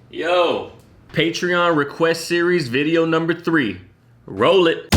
Yo, Patreon request series video number 3. Roll it.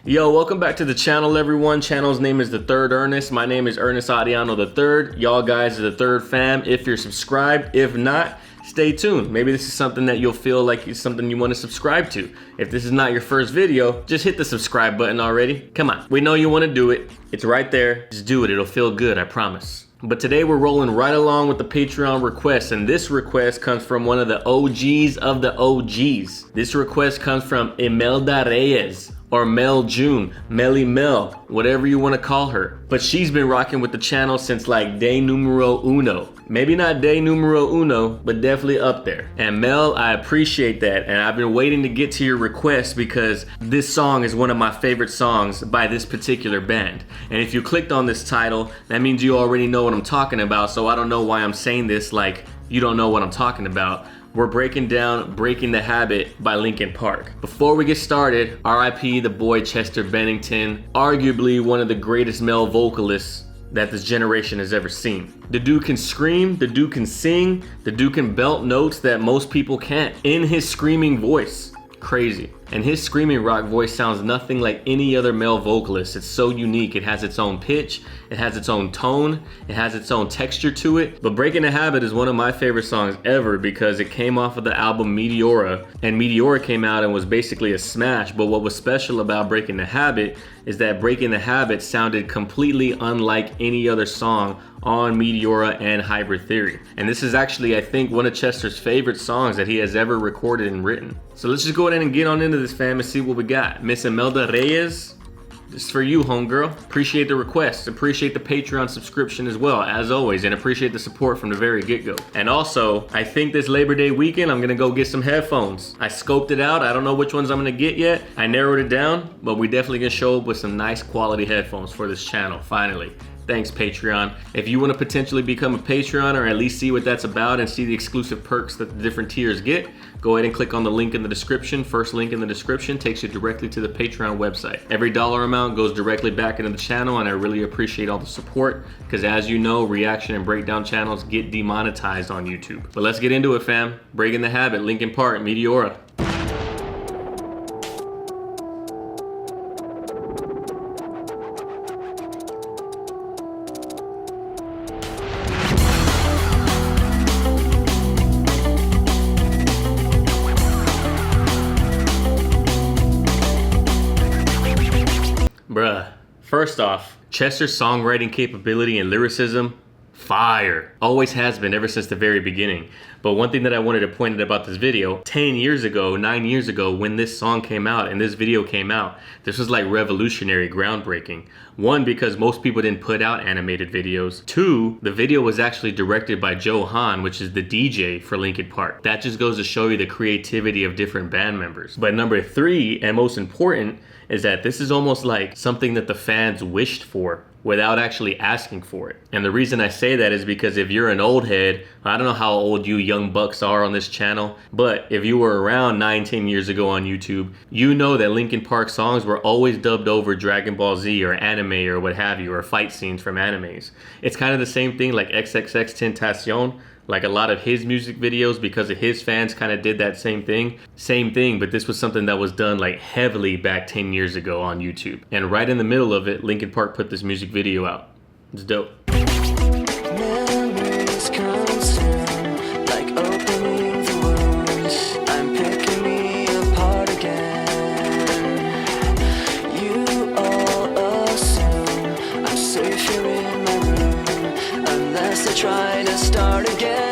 Yo, welcome back to the channel, everyone. Channel's name is The Third Ernest. My name is Ernest Adiano the Third. Y'all guys are the third fam if you're subscribed. If not, stay tuned. Maybe this is something that you'll feel like it's something you want to subscribe to. If this is not your first video, just hit the subscribe button already. Come on, we know you want to do it. It's right there. Just do it. It'll feel good, I promise. But today we're rolling right along with the Patreon request, and this request comes from one of the OGs of the OGs. This request comes from Imelda Reyes, or Mel June, Melly Mel, whatever you want to call her. But she's been rocking with the channel since like day numero uno. Maybe not day numero uno, but definitely up there. And Mel, I appreciate that. And I've been waiting to get to your request because this song is one of my favorite songs by this particular band. And if you clicked on this title, that means you already know what I'm talking about. So I don't know why I'm saying this like you don't know what I'm talking about. We're breaking down Breaking the Habit by Linkin Park. Before we get started, RIP the boy Chester Bennington, arguably one of the greatest male vocalists that this generation has ever seen. The dude can scream, the dude can sing, the dude can belt notes that most people can't in his screaming voice. Crazy. And his screaming rock voice sounds nothing like any other male vocalist. It's so unique. It has its own pitch, it has its own tone, it has its own texture to it. But Breaking the Habit is one of my favorite songs ever because it came off of the album Meteora, and Meteora came out and was basically a smash. But what was special about Breaking the Habit is that Breaking the Habit sounded completely unlike any other song on Meteora and Hybrid Theory. And this is actually, I think, one of Chester's favorite songs that he has ever recorded and written. So let's just go ahead and get on into this, fam, and see what we got. Miss Imelda Reyes, this is for you, homegirl. Appreciate the request. Appreciate the Patreon subscription as well, as always, and appreciate the support from the very get-go. And also, I think this Labor Day weekend, I'm gonna go get some headphones. I scoped it out. I don't know which ones I'm gonna get yet. I narrowed it down, but we definitely gonna show up with some nice quality headphones for this channel, finally. Thanks, Patreon. If you want to potentially become a Patreon or at least see what that's about and see the exclusive perks that the different tiers get, go ahead and click on the link in the description. First link in the description takes you directly to the Patreon website. Every dollar amount goes directly back into the channel, and I really appreciate all the support because, as you know, reaction and breakdown channels get demonetized on YouTube. But let's get into it, fam. Breaking the Habit, Linkin Park, Meteora. Bruh, first off, Chester's songwriting capability and lyricism, fire. Always has been ever since the very beginning. But one thing that I wanted to point out about this video, 10 years ago, 9 years ago, when this song came out and this video came out, this was like revolutionary, groundbreaking. One, because most people didn't put out animated videos. Two, the video was actually directed by Joe Hahn, which is the DJ for Linkin Park. That just goes to show you the creativity of different band members. But number 3, and most important, is that this is almost like something that the fans wished for without actually asking for it. And the reason I say that is because if you're an old head, I don't know how old you young bucks are on this channel, but if you were around 9-10 years ago on YouTube, you know that Linkin Park songs were always dubbed over Dragon Ball Z or anime or what have you, or fight scenes from animes. It's kind of the same thing like XXXTentacion. Like a lot of his music videos, because of his fans, kind of did that same thing, but this was something that was done like heavily back 10 years ago on YouTube. And right in the middle of it, Linkin Park put this music video out. It's dope. Memories consume, like opening the wounds. I'm picking me apart again. You all assume I'm safe here in my room, unless I try to start again.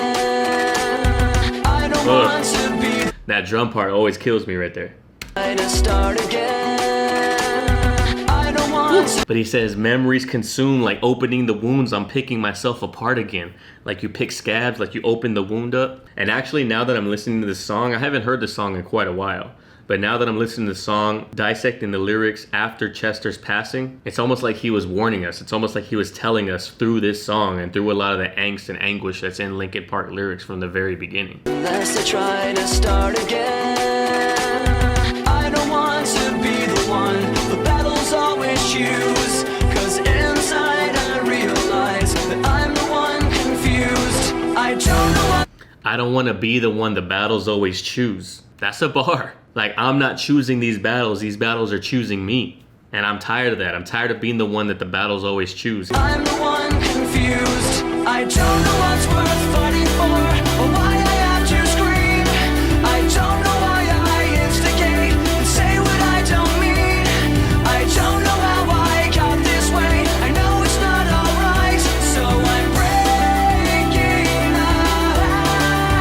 I don't want to be. That drum part always kills me right there. Try to start again. I don't want to. But he says, memories consume, like opening the wounds. I'm picking myself apart again. Like you pick scabs, like you open the wound up. And actually, now that I'm listening to this song, I haven't heard this song in quite a while. But now that I'm listening to the song, dissecting the lyrics after Chester's passing, it's almost like he was warning us. It's almost like he was telling us through this song and through a lot of the angst and anguish that's in Linkin Park lyrics from the very beginning. Unless I try to start again, I don't want to be the one the battles always choose. 'Cause inside I realize that I'm the one confused. I don't know I don't want to be the one the battles always choose. That's a bar. Like, I'm not choosing these battles are choosing me. And I'm tired of that. I'm tired of being the one that the battles always choose. I'm the one confused. I don't know what's worth fighting for, or why I have to scream. I don't know why I instigate and say what I don't mean. I don't know how I got this way. I know it's not alright, so I'm breaking the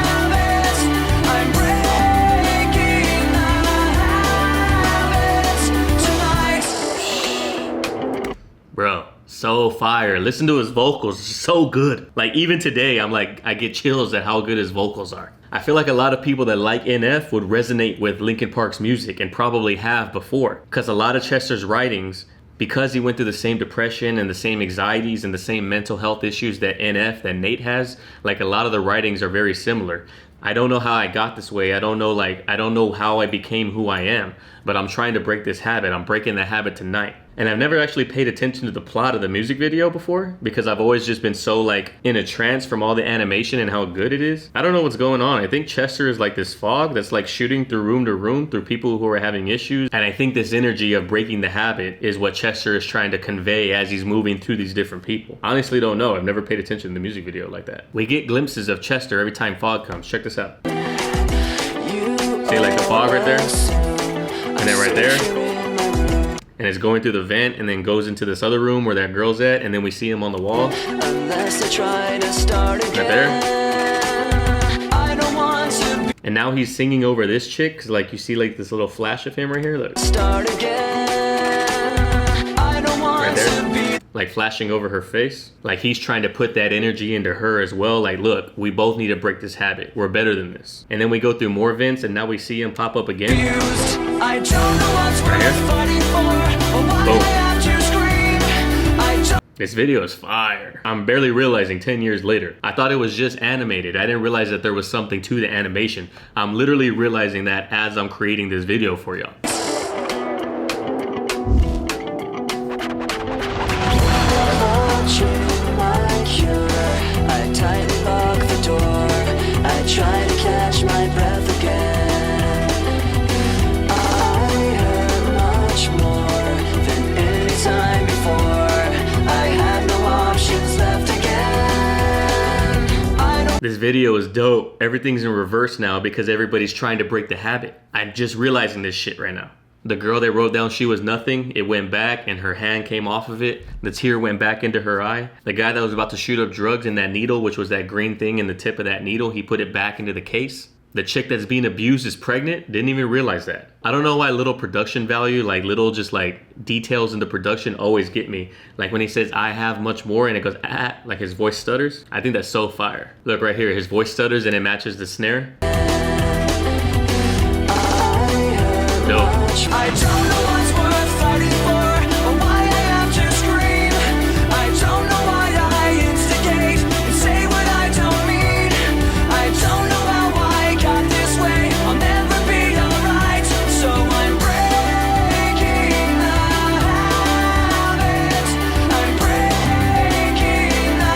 habits. I'm breaking the habits tonight. Bro, so fire. Listen to his vocals, so good. Like, even today, I'm like, I get chills at how good his vocals are. I feel like a lot of people that like NF would resonate with Linkin Park's music, and probably have before. Because a lot of Chester's writings, because he went through the same depression and the same anxieties and the same mental health issues that Nate has, like, a lot of the writings are very similar. I don't know how I got this way. I don't know how I became who I am, but I'm trying to break this habit. I'm breaking the habit tonight. And I've never actually paid attention to the plot of the music video before, because I've always just been so like in a trance from all the animation and how good it is. I don't know what's going on. I think Chester is like this fog that's like shooting through room to room through people who are having issues. And I think this energy of breaking the habit is what Chester is trying to convey as he's moving through these different people. Honestly, don't know. I've never paid attention to the music video like that. We get glimpses of Chester every time fog comes. Check this out. See, like the fog right there? And then right there? And it's going through the vent and then goes into this other room where that girl's at, and then we see him on the wall. Unless I try to start again. Right there. I don't want to be And now he's singing over this chick, cause like you see like this little flash of him right here, look. start again. I don't want Right there. to be Like flashing over her face. Like he's trying to put that energy into her as well. Like, look, we both need to break this habit. We're better than this. And then we go through more vents, and now we see him pop up again. used. I don't know what's Right worth here. fighting for, or why Boom. I have to scream. I don't This video is fire. I'm barely realizing 10 years later. I thought it was just animated. I didn't realize that there was something to the animation. I'm literally realizing that as I'm creating this video for y'all. want you, my cure. I tightly lock the door. I try to catch my breath again. I hurt much more than any time before. I have no options left again. I don't This video is dope. Everything's in reverse now because everybody's trying to break the habit. I'm just realizing this shit right now. The girl that wrote down she was nothing, it went back and her hand came off of it. The tear went back into her eye. The guy that was about to shoot up drugs in that needle, which was that green thing in the tip of that needle, he put it back into the case. The chick that's being abused is pregnant, didn't even realize that. I don't know why little production value, like little just like details in the production always get me. Like when he says, I have much more, and it goes, ah, like his voice stutters. I think that's so fire. Look right here, his voice stutters and it matches the snare. Dope. I don't know what's worth fighting for, or why I have to scream. I don't know why I instigate and say what I don't mean. I don't know how I got this way. I'll never be alright, so I'm breaking the habit. I'm breaking the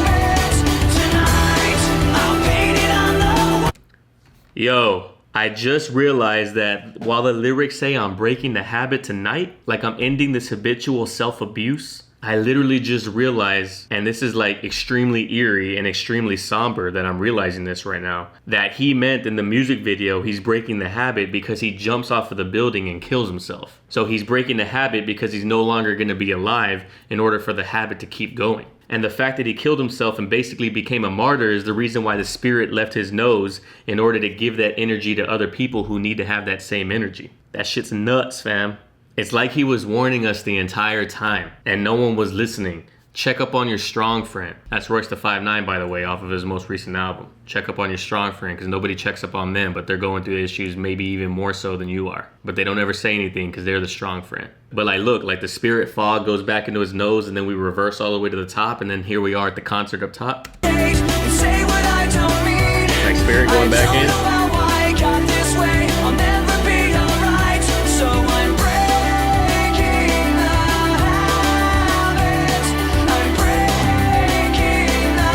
habit tonight. I'll paint it on the wall. Yo, I just realized that while the lyrics say I'm breaking the habit tonight, like I'm ending this habitual self-abuse, I literally just realized, and this is like extremely eerie and extremely somber that I'm realizing this right now, that he meant in the music video he's breaking the habit because he jumps off of the building and kills himself. So he's breaking the habit because he's no longer going to be alive in order for the habit to keep going. And the fact that he killed himself and basically became a martyr is the reason why the spirit left his nose, in order to give that energy to other people who need to have that same energy. That shit's nuts, fam. It's like he was warning us the entire time and no one was listening. Check up on your strong friend. That's Royce the 5'9", by the way, off of his most recent album. Check up on your strong friend, because nobody checks up on them, but they're going through issues maybe even more so than you are. But they don't ever say anything because they're the strong friend. But like, look, like the spirit fog goes back into his nose, and then we reverse all the way to the top, and then here we are at the concert up top. Say what I don't mean. Like spirit going back in. I don't know how I got this way. I'll never be alright, so I'm breaking the habit. I'm breaking the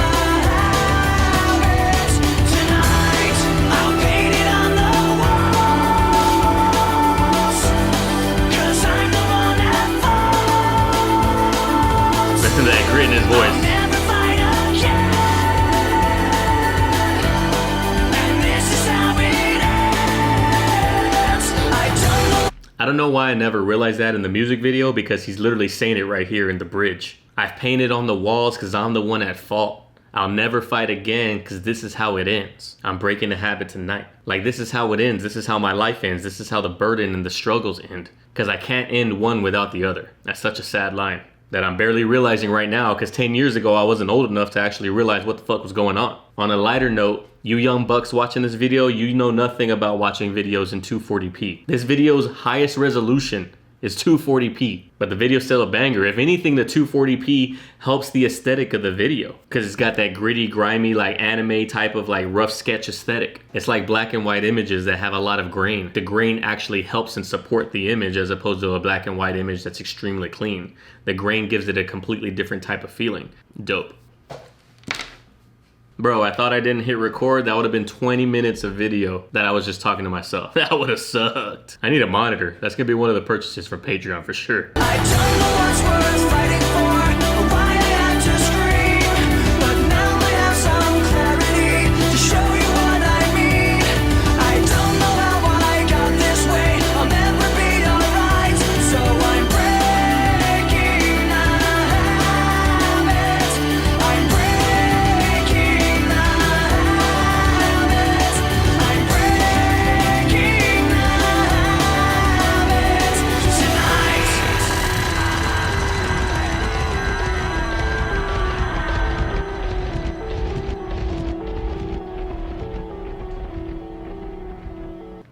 I don't know why I never realized that in the music video, because he's literally saying it right here in the bridge. I've painted on the walls because I'm the one at fault. I'll never fight again because this is how it ends. I'm breaking the habit tonight. Like, this is how it ends. This is how my life ends. This is how the burden and the struggles end. Because I can't end one without the other. That's such a sad line that I'm barely realizing right now, because 10 years ago I wasn't old enough to actually realize what the fuck was going on. On a lighter note, you young bucks watching this video, you know nothing about watching videos in 240p. This video's highest resolution is 240p, but the video's still a banger. If anything, the 240p helps the aesthetic of the video, because it's got that gritty, grimy, like anime type of like rough sketch aesthetic. It's like black and white images that have a lot of grain. The grain actually helps and support the image, as opposed to a black and white image that's extremely clean. The grain gives it a completely different type of feeling. Dope. Bro, I thought I didn't hit record. That would have been 20 minutes of video that I was just talking to myself. That would have sucked. I need a monitor. That's gonna be one of the purchases for Patreon for sure. I don't know what's worth fighting for, or why I had to scream, but now I have some clarity to show you what I mean. I don't know how I got this way, I'll never be alright, so I'm breaking the habit. I'm breaking the habit. I'm breaking the habit tonight.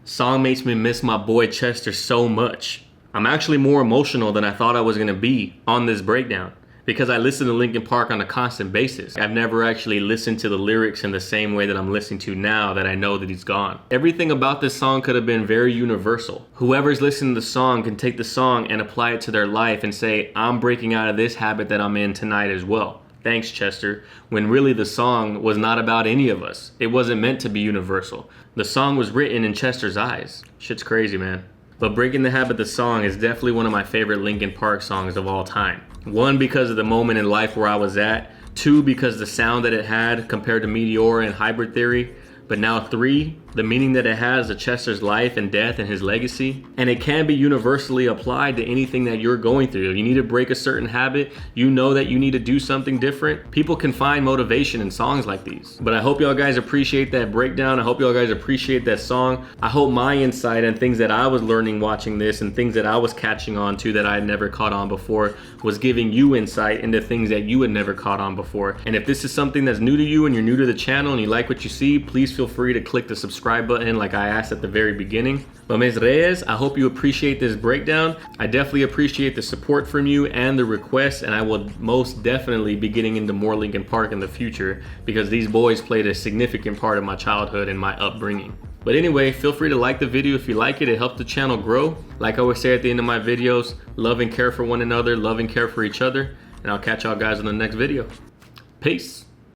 Song makes me miss my boy Chester so much. I'm actually more emotional than I thought I was gonna be on this breakdown, because I listen to Linkin Park on a constant basis. I've never actually listened to the lyrics in the same way that I'm listening to now that I know that he's gone. Everything about this song could have been very universal. Whoever's listening to the song can take the song and apply it to their life and say, I'm breaking out of this habit that I'm in tonight as well. Thanks, Chester. When really the song was not about any of us. It wasn't meant to be universal. The song was written in Chester's eyes. Shit's crazy, man. But Breaking the Habit, the song, is definitely one of my favorite Linkin Park songs of all time. One, because of the moment in life where I was at. Two, because the sound that it had compared to Meteora and Hybrid Theory. But now three, the meaning that it has to Chester's life and death and his legacy. And it can be universally applied to anything that you're going through. You need to break a certain habit. You know that you need to do something different. People can find motivation in songs like these. But I hope y'all guys appreciate that breakdown. I hope y'all guys appreciate that song. I hope my insight and things that I was learning watching this and things that I was catching on to that I had never caught on before was giving you insight into things that you had never caught on before. And if this is something that's new to you and you're new to the channel and you like what you see, please feel free to click the subscribe button like I asked at the very beginning. But Ms. Reyes, I hope you appreciate this breakdown. I definitely appreciate the support from you and the requests, and I will most definitely be getting into more Linkin Park in the future, because these boys played a significant part of my childhood and my upbringing. But anyway, feel free to like the video if you like it. It helps the channel grow. Like I always say at the end of my videos, love and care for one another, love and care for each other, and I'll catch y'all guys in the next video. Peace.